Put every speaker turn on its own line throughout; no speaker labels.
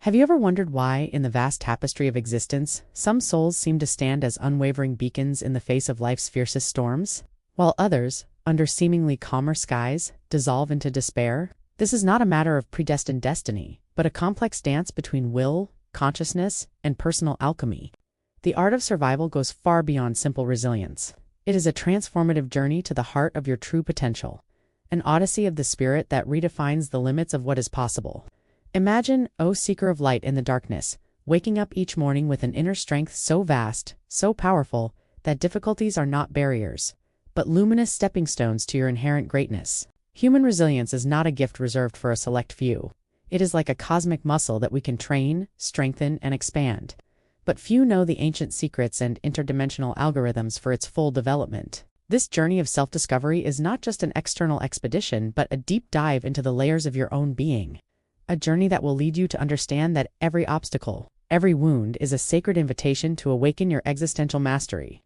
Have you ever wondered why, in the vast tapestry of existence, some souls seem to stand as unwavering beacons in the face of life's fiercest storms, while others, under seemingly calmer skies, dissolve into despair? This is not a matter of predestined destiny, but a complex dance between will, consciousness, and personal alchemy. The art of survival goes far beyond simple resilience. It is a transformative journey to the heart of your true potential, an odyssey of the spirit that redefines the limits of what is possible. Imagine, O seeker of light in the darkness, waking up each morning with an inner strength so vast, so powerful, that difficulties are not barriers, but luminous stepping stones to your inherent greatness. Human resilience is not a gift reserved for a select few. It is like a cosmic muscle that we can train, strengthen, and expand. But few know the ancient secrets and interdimensional algorithms for its full development. This journey of self-discovery is not just an external expedition, but a deep dive into the layers of your own being. A journey that will lead you to understand that every obstacle, every wound is a sacred invitation to awaken your existential mastery.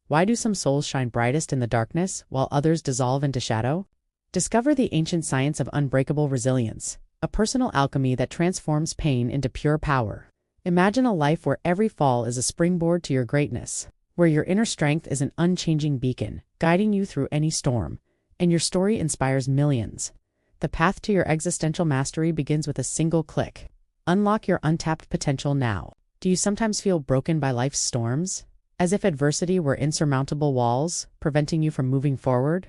Why do some souls shine brightest in the darkness, while others dissolve into shadow? Discover the ancient science of unbreakable resilience, a personal alchemy that transforms pain into pure power. Imagine a life where every fall is a springboard to your greatness, where your inner strength is an unchanging beacon, guiding you through any storm, and your story inspires millions. The path to your existential mastery begins with a single click. Unlock your untapped potential now. Do you sometimes feel broken by life's storms, as if adversity were insurmountable walls, preventing you from moving forward?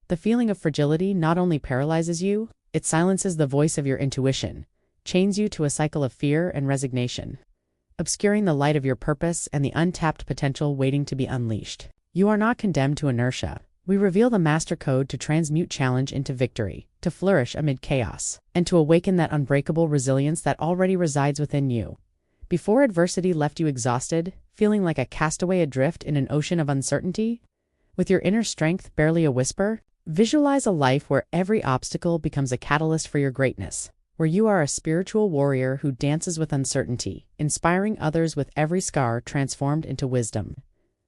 The feeling of fragility not only paralyzes you, it silences the voice of your intuition, chains you to a cycle of fear and resignation, obscuring the light of your purpose and the untapped potential waiting to be unleashed. You are not condemned to inertia. We reveal the master code to transmute challenge into victory, to flourish amid chaos, and to awaken that unbreakable resilience that already resides within you. Before adversity left you exhausted, feeling like a castaway adrift in an ocean of uncertainty, with your inner strength barely a whisper, visualize a life where every obstacle becomes a catalyst for your greatness, where you are a spiritual warrior who dances with uncertainty, inspiring others with every scar transformed into wisdom.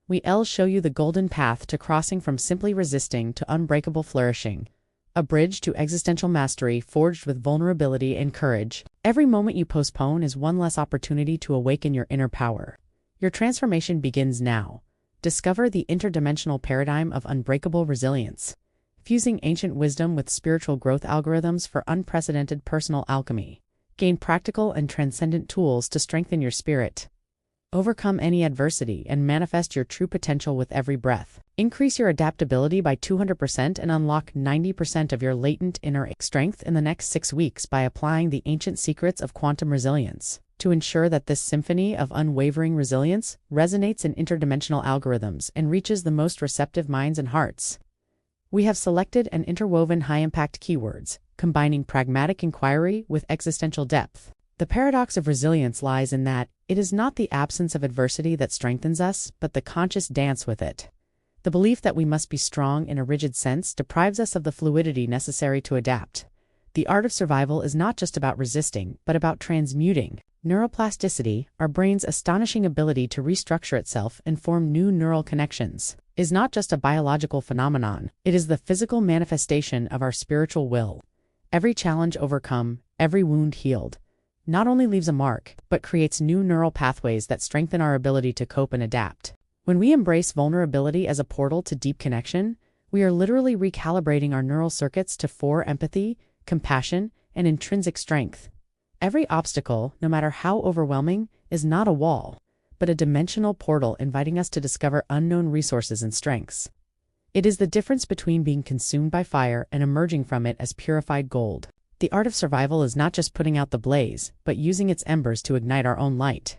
We'll show you the golden path to crossing from simply resisting to unbreakable flourishing, a bridge to existential mastery forged with vulnerability and courage. Every moment you postpone is one less opportunity to awaken your inner power. Your transformation begins now. Discover the interdimensional paradigm of unbreakable resilience, fusing ancient wisdom with spiritual growth algorithms for unprecedented personal alchemy. Gain practical and transcendent tools to strengthen your spirit. Overcome any adversity and manifest your true potential with every breath. Increase your adaptability by 200% and unlock 90% of your latent inner strength in the next 6 weeks by applying the ancient secrets of quantum resilience to ensure that this symphony of unwavering resilience resonates in interdimensional algorithms and reaches the most receptive minds and hearts. We have selected and interwoven high-impact keywords, combining pragmatic inquiry with existential depth. The paradox of resilience lies in that it is not the absence of adversity that strengthens us, but the conscious dance with it. The belief that we must be strong in a rigid sense deprives us of the fluidity necessary to adapt. The art of survival is not just about resisting, but about transmuting. Neuroplasticity, our brain's astonishing ability to restructure itself and form new neural connections, is not just a biological phenomenon. It is the physical manifestation of our spiritual will. Every challenge overcome, every wound healed, not only leaves a mark, but creates new neural pathways that strengthen our ability to cope and adapt. When we embrace vulnerability as a portal to deep connection, we are literally recalibrating our neural circuits for empathy, compassion, and intrinsic strength. Every obstacle, no matter how overwhelming, is not a wall, but a dimensional portal inviting us to discover unknown resources and strengths. It is the difference between being consumed by fire and emerging from it as purified gold. The art of survival is not just putting out the blaze, but using its embers to ignite our own light.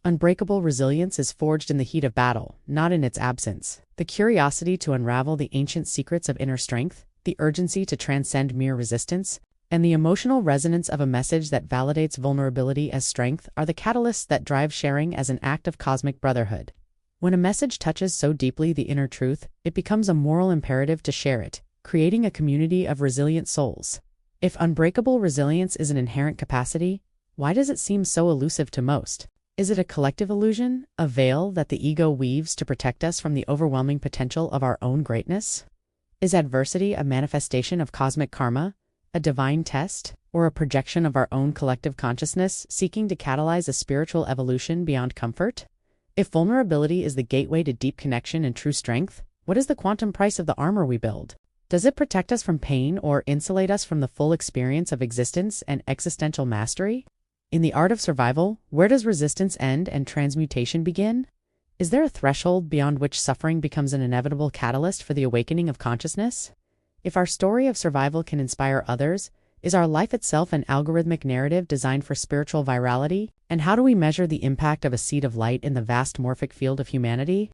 Unbreakable resilience is forged in the heat of battle, not in its absence. The curiosity to unravel the ancient secrets of inner strength, the urgency to transcend mere resistance, and the emotional resonance of a message that validates vulnerability as strength are the catalysts that drive sharing as an act of cosmic brotherhood. When a message touches so deeply the inner truth, it becomes a moral imperative to share it, creating a community of resilient souls. If unbreakable resilience is an inherent capacity, why does it seem so elusive to most? Is it a collective illusion, a veil that the ego weaves to protect us from the overwhelming potential of our own greatness? Is adversity a manifestation of cosmic karma, a divine test? or a projection of our own collective consciousness seeking to catalyze a spiritual evolution beyond comfort? If vulnerability is the gateway to deep connection and true strength, what is the quantum price of the armor we build? Does it protect us from pain or insulate us from the full experience of existence and existential mastery? In the art of survival, where does resistance end and transmutation begin? Is there a threshold beyond which suffering becomes an inevitable catalyst for the awakening of consciousness? If our story of survival can inspire others, is our life itself an algorithmic narrative designed for spiritual virality? And how do we measure the impact of a seed of light in the vast morphic field of humanity?